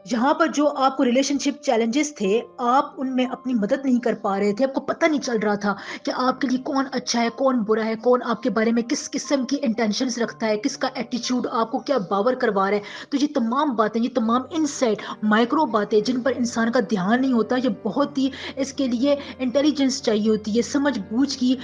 یہاں پر جو آپ کو ریلیشن شپ چیلنجز تھے، آپ ان میں اپنی مدد نہیں کر پا رہے تھے، آپ کو پتہ نہیں چل رہا تھا کہ آپ کے لیے کون اچھا ہے، کون برا ہے، کون آپ کے بارے میں کس قسم کی انٹینشنز رکھتا ہے، کس کا ایٹیچیوڈ آپ کو کیا باور کروا رہا ہے. تو یہ تمام باتیں، یہ تمام انسائٹ، مائکرو باتیں جن پر انسان کا دھیان نہیں ہوتا، یہ بہت ہی اس کے لیے انٹیلیجنس چاہیے ہوتی ہے، سمجھ بوجھ کی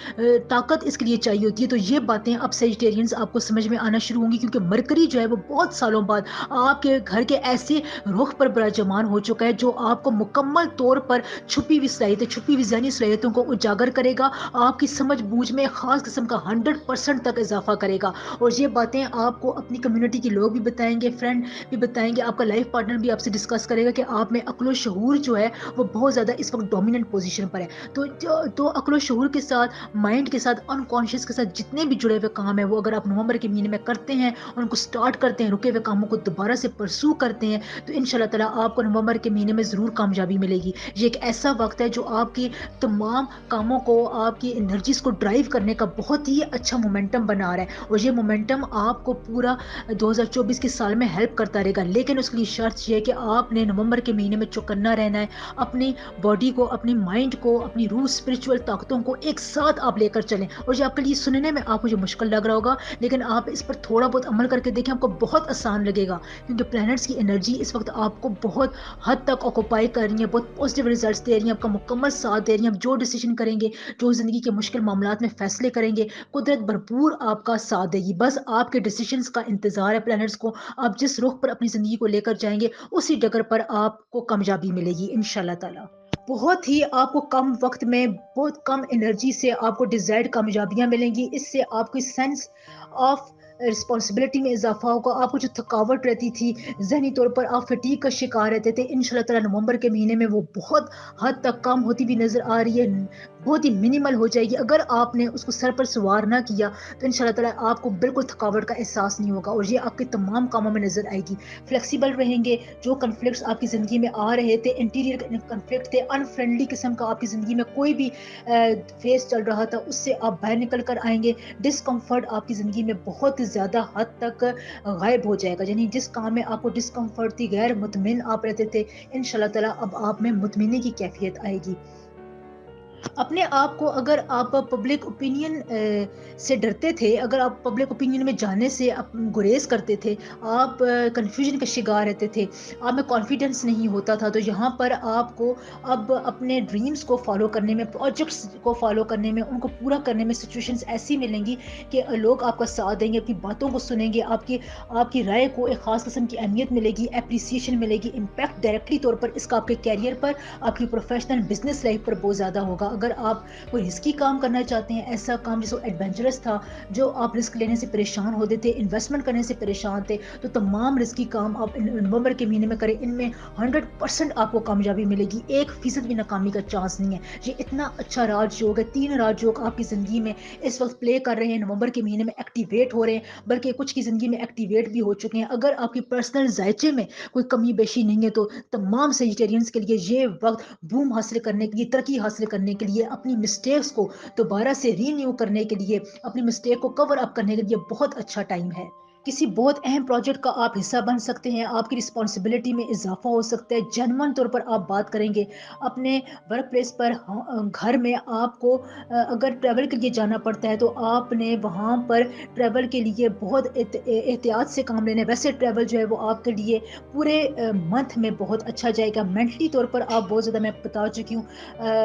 طاقت اس کے لیے چاہیے ہوتی ہے. تو یہ باتیں اب سیجیٹیرینز آپ کو سمجھ میں آنا شروع ہوں گی، کیونکہ مرکری جو ہے وہ بہت سالوں بعد آپ کے گھر کے ایسے رخ پر براجمان ہو چکا ہے جو آپ کو مکمل طور پر چھپی ہوئی صلاحیتیں، چھپی ہوئی ذہنی صلاحیتوں کو اجاگر کرے گا، آپ کی سمجھ بوجھ میں خاص قسم کا 100% تک اضافہ کرے گا. اور یہ باتیں آپ کو اپنی کمیونٹی کے لوگ بھی بتائیں گے، فرینڈ بھی بتائیں گے، آپ کا لائف پارٹنر بھی آپ سے ڈسکس کرے گا کہ آپ میں عقل و شعور جو ہے وہ بہت زیادہ اس وقت ڈومیننٹ پوزیشن پر ہے. تو عقل و شعور کے ساتھ، مائنڈ کے ساتھ، انکانشیس کے ساتھ جتنے بھی جڑے ہوئے کام ہیں وہ اگر آپ نومبر کے مہینے میں کرتے ہیں، ان کو سٹارٹ کرتے ہیں، رکے ہوئے کاموں کو دوبارہ سے پرسو کرتے ہیں، تو انشاءاللہ تعالیٰ آپ کو نومبر کے مہینے میں ضرور کامیابی ملے گی. یہ ایک ایسا وقت ہے جو آپ کی تمام کاموں کو، آپ کی انرجیز کو ڈرائیو کرنے کا بہت ہی اچھا مومنٹم بنا رہا ہے. اور یہ مومنٹم آپ کو پورا 2024 کے سال میں ہیلپ کرتا رہے گا. لیکن اس کے لیے شرط یہ ہے کہ آپ نے نومبر کے مہینے میں چوکنا رہنا ہے، اپنی باڈی کو، اپنی مائنڈ کو، اپنی روح، اسپرچول طاقتوں کو ایک ساتھ آپ لے کر چلیں. اور یہ آپ کے لیے سننے میں آپ کو جو مشکل لگ رہا ہوگا، لیکن آپ اس پر تھوڑا بہت عمل کر کے دیکھیں، آپ کو بہت آسان لگے گا. کیونکہ پلانٹس کی انرجی اس وقت آپ کو بہت حد تک آکوپائی کر رہی ہیں، بہت پازیٹیو ریزلٹس دے رہی ہیں، آپ کا مکمل ساتھ دے رہی ہیں. آپ جو ڈیسیجن کریں گے، جو زندگی کے مشکل معاملات میں فیصلے کریں گے، قدرت بھرپور آپ کا ساتھ دے گی. بس آپ کے ڈیسیجنز کا انتظار ہے پلانٹس کو. آپ جس رخ پر اپنی زندگی کو لے کر جائیں گے، اسی ڈگر پر آپ کو کامیابی ملے گی انشاءاللہ تعالی. بہت ہی آپ کو کم وقت میں، بہت کم انرجی سے آپ کو ڈیزائرڈ کامیابیاں ملیں گی. اس سے آپ کی سینس آف رسپانسبلٹی میں اضافہ ہوگا. آپ کو جو تھکاوٹ رہتی تھی، ذہنی طور پر آپ فٹیگ کا شکار رہتے تھے، انشاءاللہ تعالیٰ نومبر کے مہینے میں وہ بہت حد تک کم ہوتی بھی نظر آ رہی ہے، بہت ہی منیمل ہو جائے گی. اگر آپ نے اس کو سر پر سوار نہ کیا تو انشاءاللہ تعالیٰ آپ کو بالکل تھکاوٹ کا احساس نہیں ہوگا، اور یہ آپ کے تمام کاموں میں نظر آئے گی. فلیکسیبل رہیں گے. جو کنفلکٹس آپ کی زندگی میں آ رہے تھے، انٹیریئر کنفلکٹ تھے، ان فرینڈلی قسم کا آپ کی زندگی میں کوئی بھی فیس چل رہا تھا، اس سے آپ باہر نکل کر آئیں گے. ڈسکمفرٹ آپ کی زندگی میں بہت زیادہ حد تک غائب ہو جائے گا. یعنی جس کام میں آپ کو ڈسکمفرٹ تھی، غیر مطمئن آپ رہتے تھے، انشاءاللہ تعالیٰ اب آپ میں مطمئنی کی کیفیت آئے گی. اپنے آپ کو، اگر آپ پبلک اوپینین سے ڈرتے تھے، اگر آپ پبلک اوپینین میں جانے سے گریز کرتے تھے، آپ کنفیوژن کا شکار رہتے تھے، آپ میں کانفیڈنس نہیں ہوتا تھا، تو یہاں پر آپ کو اب اپنے ڈریمز کو فالو کرنے میں، پروجیکٹس کو فالو کرنے میں، ان کو پورا کرنے میں سچویشنز ایسی ملیں گی کہ لوگ آپ کا ساتھ دیں گے، اپنی باتوں کو سنیں گے، آپ کی رائے کو ایک خاص قسم کی اہمیت ملے گی، اپریسیشن ملے گی. امپیکٹ ڈائریکٹلی طور پر اس کا آپ کے کیریئر پر، آپ کی پروفیشنل بزنس لائف پر بہت زیادہ ہوگا. اگر آپ کوئی رسکی کام کرنا چاہتے ہیں، ایسا کام جس کو ایڈونچرس تھا، جو آپ رسک لینے سے پریشان ہوتے تھے، انویسٹمنٹ کرنے سے پریشان تھے، تو تمام رسکی کام آپ نومبر کے مہینے میں کریں. ان میں 100% آپ کو کامیابی ملے گی، 1% بھی ناکامی کا چانس نہیں ہے. یہ اتنا اچھا راج یوگ ہے، 3 راج یوگ آپ کی زندگی میں اس وقت پلے کر رہے ہیں، نومبر کے مہینے میں ایکٹیویٹ ہو رہے ہیں، بلکہ کچھ کی زندگی میں ایکٹیویٹ بھی ہو چکے ہیں. اگر آپ کی پرسنل ذائچے میں کوئی کمی بیشی نہیں ہے تو تمام سیجیٹیرینز کے لیے یہ وقت بوم حاصل کرنے کے لیے، ترقی حاصل کرنے کے لیے، اپنی مسٹیکس کو دوبارہ سے رینیو کرنے کے لیے، اپنی مسٹیک کو کور اپ کرنے کے لیے بہت اچھا ٹائم ہے. کسی بہت اہم پروجیکٹ کا آپ حصہ بن سکتے ہیں، آپ کی رسپانسبلٹی میں اضافہ ہو سکتا ہے. جنون طور پر آپ بات کریں گے اپنے ورک پلیس پر، گھر میں آپ کو اگر ٹریول کے لیے جانا پڑتا ہے تو آپ نے وہاں پر ٹریول کے لیے بہت احتیاط سے کام لینا ہے. ویسے ٹریول جو ہے وہ آپ کے لیے پورے منتھ میں بہت اچھا جائے گا. مینٹلی طور پر آپ بہت زیادہ، میں بتا چکی ہوں،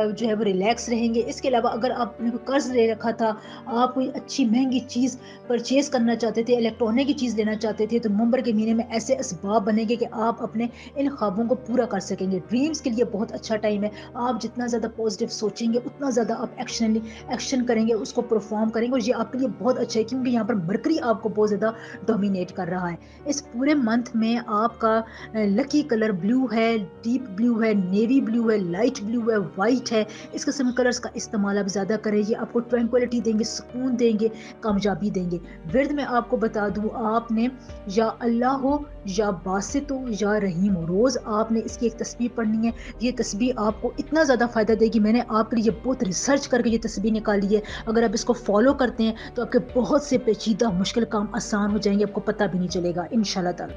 جو ہے وہ ریلیکس رہیں گے. اس کے علاوہ اگر آپ نے کوئی قرض لے رکھا تھا، آپ کوئی اچھی مہنگی چیز پرچیز کرنا چاہتے تھے، الیکٹرانک کی چیز لینا چاہتے تھے، تو نومبر کے مہینے میں ایسے اسباب بنیں گے کہ آپ اپنے ان خوابوں کو پورا کر سکیں گے. ڈریمز کے لیے بہت اچھا ٹائم ہے. آپ جتنا زیادہ پازیٹیو سوچیں گے اتنا زیادہ آپ ایکشن کریں گے، اس کو پرفارم کریں گے، اور یہ آپ کے لیے بہت اچھا ہے کیونکہ یہاں پر مرکری آپ کو بہت زیادہ ڈومینیٹ کر رہا ہے. اس پورے منتھ میں آپ کا لکی کلر بلو ہے، ڈیپ بلو ہے، نیوی بلو ہے، لائٹ بلو ہے، وائٹ ہے. اس قسم کلرز کا استعمال آپ زیادہ کریں. یہ آپ کو ٹرینکولیٹی دیں گے، سکون دیں گے، کامیابی دیں گے. ورد میں آپ کو بتا دوں، آپ نے یا اللہ ہو یا باسط ہو یا رحیم ہو، روز آپ نے اس کی ایک تسبیح پڑھنی ہے. یہ تسبیح آپ کو اتنا زیادہ فائدہ دے گی. میں نے آپ کے لیے بہت ریسرچ کر کے یہ تسبیح نکالی ہے. اگر آپ اس کو فالو کرتے ہیں تو آپ کے بہت سے پیچیدہ مشکل کام آسان ہو جائیں گے، آپ کو پتہ بھی نہیں چلے گا انشاءاللہ تعالی.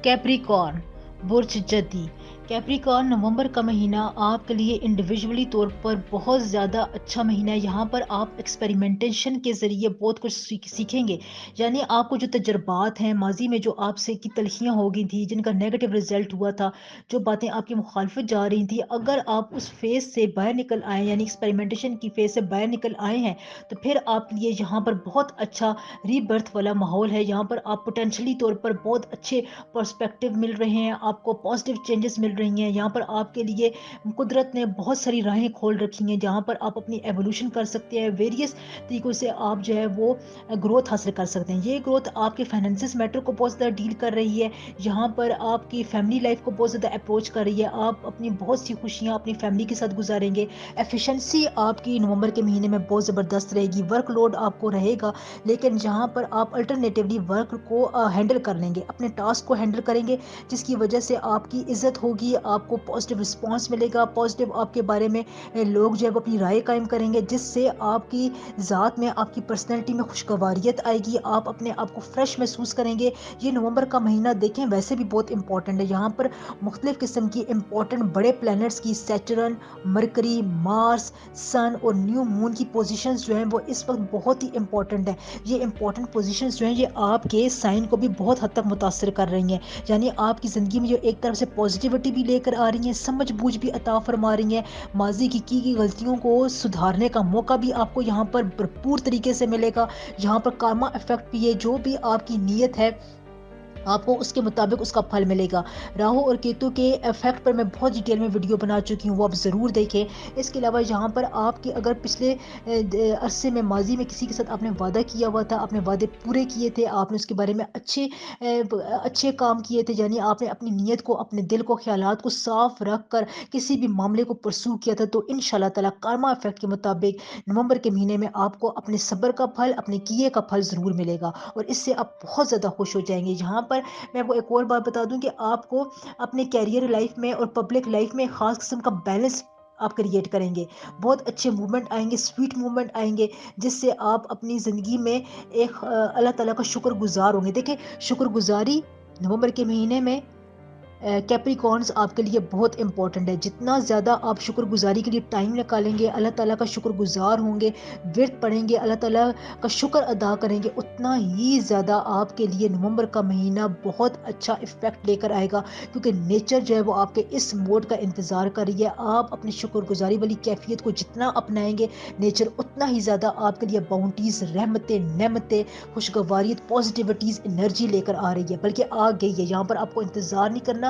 کیپریکارن، برج جدی. کیپریکارن، نومبر کا مہینہ آپ کے لیے انڈیویجولی طور پر بہت زیادہ اچھا مہینہ ہے. یہاں پر آپ ایکسپیریمنٹیشن کے ذریعے بہت کچھ سیکھیں گے. یعنی آپ کو جو تجربات ہیں ماضی میں، جو آپ سے کی تلخیاں ہو گئی تھیں، جن کا نیگیٹو رزلٹ ہوا تھا، جو باتیں آپ کی مخالفت جا رہی تھیں، اگر آپ اس فیز سے باہر نکل آئے، یعنی ایکسپیریمنٹیشن کی فیز سے باہر نکل آئے ہیں، تو پھر آپ کے لیے یہاں پر بہت اچھا ری برتھ والا ماحول ہے. یہاں پر آپ پوٹینشلی طور پر بہت اچھے پرسپیکٹو مل رہے ہیں، آپ کو پازیٹیو چینجز مل رہی ہیں. یہاں پر آپ کے لیے قدرت نے بہت ساری راہیں کھول رکھی ہیں جہاں پر آپ اپنی ایوولوشن کر سکتے ہیں. ویریس طریقوں سے آپ جو ہے وہ گروتھ حاصل کر سکتے ہیں. یہ گروتھ آپ کے فائنینسز میٹر کو بہت زیادہ ڈیل کر رہی ہے. یہاں پر آپ کی فیملی لائف کو بہت زیادہ اپروچ کر رہی ہے. آپ اپنی بہت سی خوشیاں اپنی فیملی کے ساتھ گزاریں گے. ایفیشنسی آپ کی نومبر کے مہینے میں بہت زبردست رہے گی. ورک لوڈ آپ کو رہے گا، لیکن جہاں پر آپ الٹرنیٹیولی ورک کو ہینڈل کر لیں گے، اپنے ٹاسک کو ہینڈل کریں گے، جس کی وجہ سے آپ کی عزت ہوگی، آپ کو پازیٹیو رسپانس ملے گا. پازیٹیو آپ کے بارے میں لوگ جو ہے وہ اپنی رائے قائم کریں گے، جس سے آپ کی ذات میں، آپ کی پرسنالٹی میں خوشگواریت آئے گی. آپ اپنے آپ کو فریش محسوس کریں گے. یہ نومبر کا مہینہ دیکھیں ویسے بھی بہت امپورٹنٹ ہے. یہاں پر مختلف قسم کی امپورٹنٹ بڑے پلانٹس کی، سیٹرن، مرکری، مارس، سن اور نیو مون کی پوزیشنز جو ہیں وہ اس وقت بہت ہی امپورٹنٹ ہیں. یہ امپورٹنٹ پوزیشنز جو ہیں یہ آپ کے سائن کو بھی بہت حد تک متاثر کر رہی ہیں. یعنی آپ کی زندگی میں جو ایک طرف سے پازیٹیوٹی بھی لے کر آ رہی ہیں، سمجھ بوجھ بھی عطا فرما رہی ہیں. ماضی کی گئی غلطیوں کو سدھارنے کا موقع بھی آپ کو یہاں پر بھرپور طریقے سے ملے گا. یہاں پر کارما افیکٹ بھی ہے. جو بھی آپ کی نیت ہے آپ کو اس کے مطابق اس کا پھل ملے گا. راہو اور کیتو کے افیکٹ پر میں بہت ڈیٹیل میں ویڈیو بنا چکی ہوں، وہ آپ ضرور دیکھیں. اس کے علاوہ یہاں پر آپ کے اگر پچھلے عرصے میں ماضی میں کسی کے ساتھ آپ نے وعدہ کیا ہوا تھا، آپ نے وعدے پورے کیے تھے، آپ نے اس کے بارے میں اچھے کام کیے تھے، یعنی آپ نے اپنی نیت کو، اپنے دل کو، خیالات کو صاف رکھ کر کسی بھی معاملے کو پرسو کیا تھا، تو انشاءاللہ تعالی کارما افیکٹ کے مطابق نومبر کے مہینے میں آپ کو اپنے صبر کا پھل، اپنے کیے کا پھل ضرور ملے گا، اور اس سے آپ بہت زیادہ خوش ہو جائیں گے. یہاں پر میں وہ ایک اور بات بتا دوں کہ آپ کو اپنے کیریئر لائف میں اور پبلک لائف میں خاص قسم کا بیلنس آپ کریٹ کریں گے. بہت اچھے موومنٹ آئیں گے، سویٹ موومنٹ آئیں گے، جس سے آپ اپنی زندگی میں ایک اللہ تعالیٰ کا شکر گزار ہوں گے. دیکھیں، شکر گزاری نومبر کے مہینے میں کیپریکارنز آپ کے لیے بہت امپورٹنٹ ہے. جتنا زیادہ آپ شکر گزاری کے لیے ٹائم نکالیں گے، اللہ تعالیٰ کا شکر گزار ہوں گے، ورد پڑھیں گے، اللہ تعالیٰ کا شکر ادا کریں گے، اتنا ہی زیادہ آپ کے لیے نومبر کا مہینہ بہت اچھا افیکٹ لے کر آئے گا. کیونکہ نیچر جو ہے وہ آپ کے اس موڈ کا انتظار کر رہی ہے. آپ اپنی شکر گزاری والی کیفیت کو جتنا اپنائیں گے، نیچر اتنا ہی زیادہ آپ کے لیے باؤنٹیز، رحمتیں، نعمتیں، خوشگواریت، پازیٹیوٹیز، انرجی لے کر آ رہی ہے، بلکہ آ گئی ہے. یہاں پر آپ کو انتظار نہیں کرنا،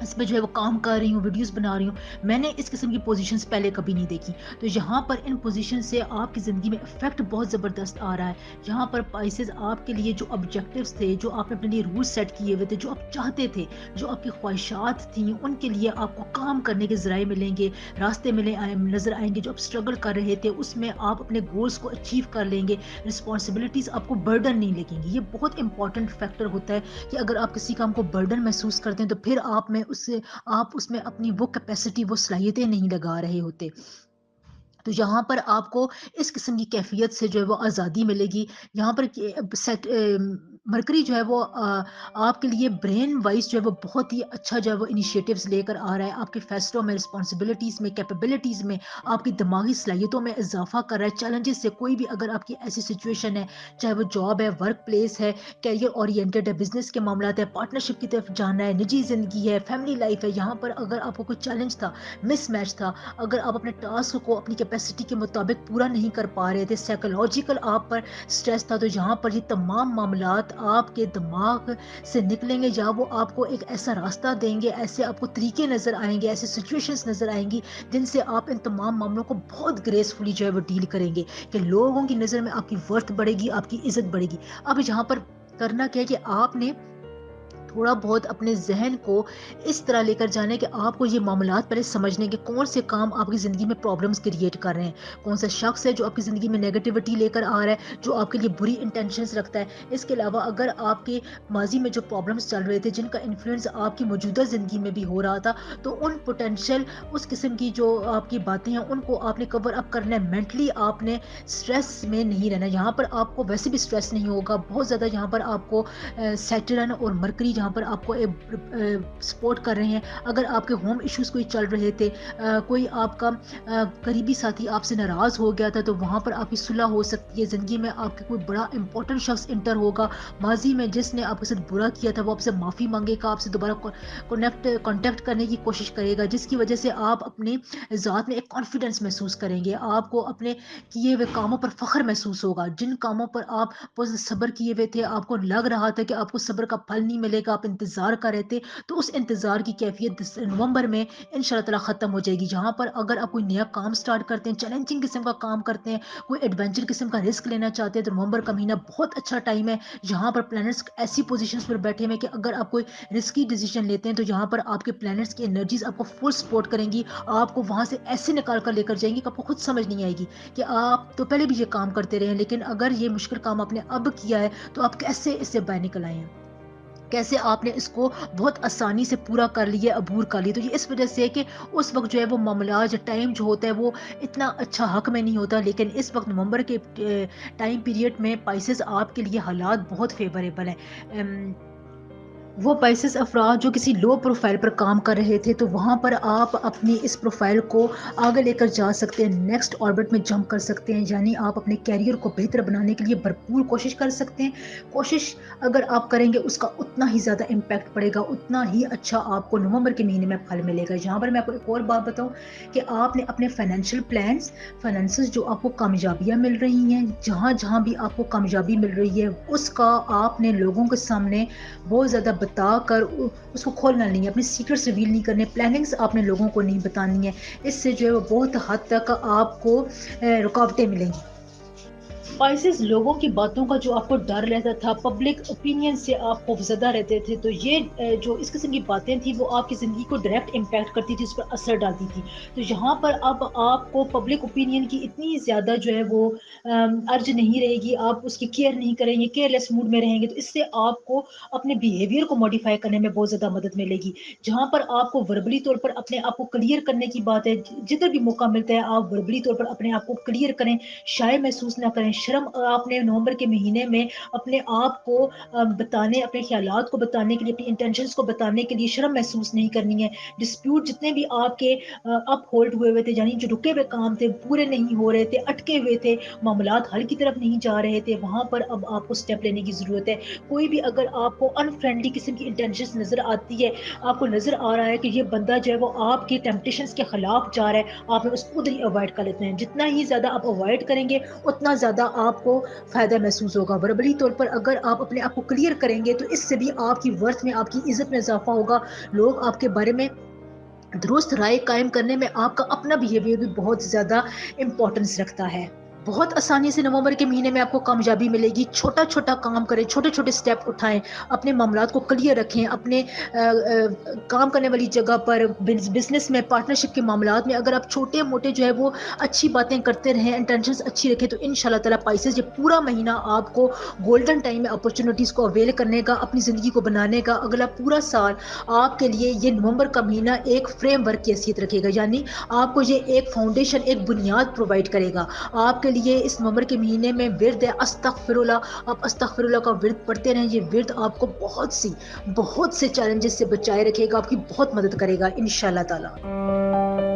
اس پہ جو ہے وہ کام کر رہی ہوں، ویڈیوز بنا رہی ہوں. میں نے اس قسم کی پوزیشنز پہلے کبھی نہیں دیکھی. تو یہاں پر ان پوزیشن سے آپ کی زندگی میں افیکٹ بہت زبردست آ رہا ہے. یہاں پر پائسز آپ کے لیے جو آبجیکٹیوز تھے، جو آپ نے اپنے لیے رول سیٹ کیے ہوئے تھے، جو آپ چاہتے تھے، جو آپ کی خواہشات تھیں، ان کے لیے آپ کو کام کرنے کے ذرائع ملیں گے، راستے نظر آئیں گے. جو آپ اسٹرگل کر رہے تھے اس میں آپ اپنے گولز کو اچیو کر لیں گے. رسپانسبلٹیز آپ کو برڈن نہیں لگیں گی. یہ بہت امپورٹنٹ فیکٹر ہوتا ہے کہ اگر آپ کسی کام کو برڈن محسوس کرتے ہیں تو پھر آپ اس میں اپنی وہ کیپیسٹی، وہ صلاحیتیں نہیں لگا رہے ہوتے. تو یہاں پر آپ کو اس قسم کی کیفیت سے جو ہے وہ آزادی ملے گی. یہاں پر مرکری جو ہے وہ آپ کے لیے برین وائز جو ہے وہ بہت ہی اچھا جو ہے وہ انیشیٹوز لے کر آ رہا ہے. آپ کے فیصلوں میں، رسپانسبلٹیز میں، کیپیبلٹیز میں، آپ کی دماغی صلاحیتوں میں اضافہ کر رہا ہے. چیلنجز سے کوئی بھی اگر آپ کی ایسی سچویشن ہے، چاہے وہ جاب ہے، ورک پلیس ہے، کیریئر اورینٹیڈ ہے، بزنس کے معاملات ہے، پارٹنرشپ کی طرف جانا ہے، نجی زندگی ہے، فیملی لائف ہے، یہاں پر اگر آپ کو کوئی چیلنج تھا، مس میچ تھا، اگر آپ اپنے ٹاسک کو اپنی کیپیسٹی کے مطابق پورا نہیں کر پا رہے تھے، سائیکولوجیکل آپ پر سٹریس تھا، تو یہاں پر یہ تمام معاملات آپ کے دماغ سے نکلیں گے. یا وہ آپ کو ایک ایسا راستہ دیں گے، ایسے آپ کو طریقے نظر آئیں گے، ایسے سچویشنز نظر آئیں گی جن سے آپ ان تمام معاملوں کو بہت گریسفلی جو ہے وہ ڈیل کریں گے کہ لوگوں کی نظر میں آپ کی ورتھ بڑھے گی، آپ کی عزت بڑھے گی. اب یہاں پر کرنا کیا ہے کہ آپ نے تھوڑا بہت اپنے ذہن کو اس طرح لے کر جانے کہ آپ کو یہ معاملات پہلے سمجھنے کہ کون سے کام آپ کی زندگی میں پرابلمس کریٹ کر رہے ہیں، کون سا شخص ہے جو آپ کی زندگی میں نیگیٹیوٹی لے کر آ رہا ہے، جو آپ کے لیے بری انٹینشنز رکھتا ہے. اس کے علاوہ اگر آپ کے ماضی میں جو پرابلمس چل رہے تھے، جن کا انفلوئنس آپ کی موجودہ زندگی میں بھی ہو رہا تھا، تو ان پوٹینشیل اس قسم کی جو آپ کی باتیں ہیں ان کو آپ نے کور اپ کرنا ہے. مینٹلی آپ نے اسٹریس میں نہیں رہنا. یہاں پر آپ کو ویسے بھی اسٹریس نہیں ہوگا بہت زیادہ. یہاں پر آپ کو سیٹرن اور مرکری جہاں پر آپ کو سپورٹ کر رہے ہیں. اگر آپ کے ہوم ایشوز کوئی چل رہے تھے، کوئی آپ کا قریبی ساتھی آپ سے ناراض ہو گیا تھا، تو وہاں پر آپ کی صلح ہو سکتی ہے. زندگی میں آپ کے کوئی بڑا امپورٹنٹ شخص انٹر ہوگا ماضی میں جس نے آپ کے ساتھ برا کیا تھا، وہ آپ سے معافی مانگے گا، آپ سے دوبارہ کانٹیکٹ کرنے کی کوشش کرے گا، جس کی وجہ سے آپ اپنے ذات میں ایک کانفیڈنس محسوس کریں گے. آپ کو اپنے کیے ہوئے کاموں پر فخر محسوس ہوگا. جن کاموں پر آپ بہت صبر کیے ہوئے تھے، آپ کو لگ رہا تھا کہ آپ کو صبر کا پھل نہیں ملے گا، آپ انتظار کر رہے تھے، تو اس انتظار کی کیفیت نومبر میں ان شاء اللہ تعالیٰ ختم ہو جائے گی. جہاں پر اگر آپ کوئی نیا کام سٹارٹ کرتے ہیں، چیلنجنگ قسم کا کام کرتے ہیں، کوئی ایڈونچر قسم کا رسک لینا چاہتے ہیں، تو نومبر کا مہینہ بہت اچھا ٹائم ہے. یہاں پر پلانٹس ایسی پوزیشنز پر بیٹھے ہوئے کہ اگر آپ کوئی رسکی ڈیسیجن لیتے ہیں تو یہاں پر آپ کے پلانٹس کی انرجیز آپ کو فل سپورٹ کریں گی. آپ کو وہاں سے ایسے نکال کر لے کر جائیں گی کہ آپ کو خود سمجھ نہیں آئے گی کہ آپ تو پہلے بھی یہ کام کرتے رہے ہیں، لیکن اگر یہ مشکل کام آپ نے اب کیا ہے تو آپ کیسے اس سے باہر نکل آئے ہیں، کیسے آپ نے اس کو بہت آسانی سے پورا کر لیا، عبور کر لی. تو یہ اس وجہ سے کہ اس وقت جو ہے وہ معاملات، جو ٹائم جو ہوتا ہے وہ اتنا اچھا حق میں نہیں ہوتا. لیکن اس وقت نومبر کے ٹائم پیریڈ میں پائسز آپ کے لیے حالات بہت فیوریبل ہیں. وہ پائسز افراد جو کسی لو پروفائل پر کام کر رہے تھے، تو وہاں پر آپ اپنی اس پروفائل کو آگے لے کر جا سکتے ہیں، نیکسٹ آربٹ میں جمپ کر سکتے ہیں. یعنی آپ اپنے کیریئر کو بہتر بنانے کے لیے بھرپور کوشش کر سکتے ہیں. کوشش اگر آپ کریں گے اس کا اتنا ہی زیادہ امپیکٹ پڑے گا، اتنا ہی اچھا آپ کو نومبر کے مہینے میں پھل ملے گا. یہاں پر میں آپ کو ایک اور بات بتاؤں کہ آپ نے اپنے فائنینشیل پلانس، فائنینسز جو آپ کو کامیابیاں مل رہی ہیں، جہاں جہاں بھی آپ کو کامیابی مل رہی ہے، اس کا آپ نے لوگوں کے سامنے بہت زیادہ بتا کر اس کو کھولنا نہیں ہے، اپنے سیکرٹس ریویل نہیں کرنے، پلاننگز آپ نے لوگوں کو نہیں بتانی ہے. اس سے جو ہے وہ بہت حد تک آپ کو رکاوٹیں ملیں گی. اسپائسز لوگوں کی باتوں کا جو آپ کو ڈر رہتا تھا، پبلک اوپینین سے آپ خوفزدہ رہتے تھے، تو یہ جو اس قسم کی باتیں تھیں وہ آپ کی زندگی کو ڈائریکٹ امپیکٹ کرتی تھی، اس پر اثر ڈالتی تھی. تو یہاں پر اب آپ کو پبلک اوپینین کی اتنی زیادہ جو ہے وہ ارج نہیں رہے گی، آپ اس کی کیئر نہیں کریں گے، کیئر لیس موڈ میں رہیں گے. تو اس سے آپ کو اپنے بیہیویئر کو ماڈیفائی کرنے میں بہت زیادہ مدد ملے گی. جہاں پر آپ کو وربلی طور پر اپنے آپ کو کلیئر کرنے کی بات ہے، جدھر بھی موقع ملتا ہے آپ وربلی طور پر اپنے آپ کو کلیئر کریں، شائع محسوس نہ کریں. شرم آپ نے نومبر کے مہینے میں اپنے آپ کو بتانے، اپنے خیالات کو بتانے کے لیے، اپنی انٹینشنز کو بتانے کے لیے شرم محسوس نہیں کرنی ہے. ڈسپیوٹ جتنے بھی آپ کے اپ ہولڈ ہوئے تھے، یعنی جو رکے ہوئے کام تھے، پورے نہیں ہو رہے تھے، اٹکے ہوئے تھے، معاملات حل کی طرف نہیں جا رہے تھے، وہاں پر اب آپ کو سٹیپ لینے کی ضرورت ہے. کوئی بھی اگر آپ کو ان فرینڈلی قسم کی انٹینشنز نظر آتی ہے، آپ کو نظر آ رہا ہے کہ یہ بندہ جو ہے وہ آپ کی ٹیمپٹیشنز کے خلاف جا رہا ہے، آپ نے اس کو ادھر ہی اوائڈ کر لیتے ہیں. جتنا ہی زیادہ آپ اوائڈ کریں گے اتنا زیادہ آپ کو فائدہ محسوس ہوگا. وربلی طور پر اگر آپ اپنے آپ کو کلیئر کریں گے تو اس سے بھی آپ کی ورتھ میں، آپ کی عزت میں اضافہ ہوگا. لوگ آپ کے بارے میں درست رائے قائم کرنے میں آپ کا اپنا بیہیویئر بھی بہت زیادہ امپورٹنس رکھتا ہے. بہت آسانی سے نومبر کے مہینے میں آپ کو کامیابی ملے گی. چھوٹا چھوٹا کام کریں، چھوٹے چھوٹے سٹیپ اٹھائیں، اپنے معاملات کو کلیئر رکھیں. اپنے کام کرنے والی جگہ پر، بزنس میں، پارٹنرشپ کے معاملات میں اگر آپ چھوٹے موٹے جو ہے وہ اچھی باتیں کرتے رہیں، انٹینشنز اچھی رکھیں، تو ان شاء اللہ تعالیٰ پائسز یہ پورا مہینہ آپ کو گولڈن ٹائم میں اپرچونیٹیز کو اویل کرنے کا، اپنی زندگی کو بنانے کا. اگلا پورا سال آپ کے لیے یہ نومبر کا مہینہ ایک فریم ورک کی حیثیت رکھے گا. یعنی آپ کو یہ ایک فاؤنڈیشن، ایک بنیاد پرووائڈ کرے گا. آپ کے لیے اس نومبر کے مہینے میں ورد ہے استغفر اللہ. آپ استغفر اللہ کا ورد پڑھتے رہیں. یہ ورد آپ کو بہت سے چیلنجز سے بچائے رکھے گا، آپ کی بہت مدد کرے گا انشاءاللہ تعالی.